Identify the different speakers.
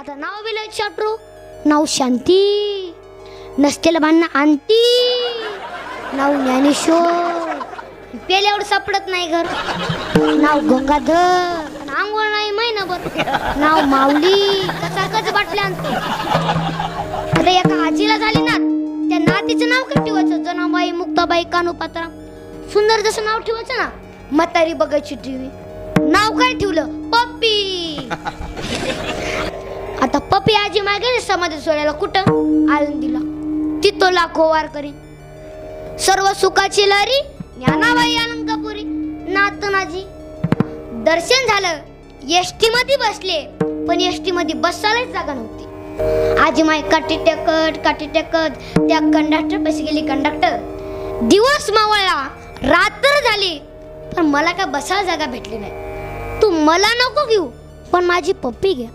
Speaker 1: माझं नाव विलय चाटरू, नाव शांती, नसतेला भांडणं आणती, नाव ज्ञानेश्वर, पेल्यावर सापडत नाही घर, नाव गंगाधर, आंघोळ नाही महिनाभर, नाव माऊली, कच बाटल्या आणते. आता एका आजीला झाली ना, त्या नातीचं नाव काय ठेवायचं? जनाबाई, मुक्ताबाई, कानूपात्रा, सुंदर जसं नाव ठेवायचं ना. म्हातारी बघायची टीव्ही, नाव काय ठेवलं? पप्पी. आता पप्पी आजी मागे समाधी सोडायला कुठं? आळंदीला. तिथं लाखो वार करी, सर्व सुखाची लहरी, ज्ञानाबाई अलंकापुरी. नातनाजी दर्शन झालं, एसटी मध्ये बसले, पण एसटी मध्ये बसायलाच जागा नव्हती. आजी माय काठी टेकत त्या कंडक्टर पैसे गेली. कंडक्टर, दिवस मावळला, रात्र झाली, पण मला काय बसायला जागा भेटली नाही. तू मला नको घेऊ, पण माझी पप्पी घे.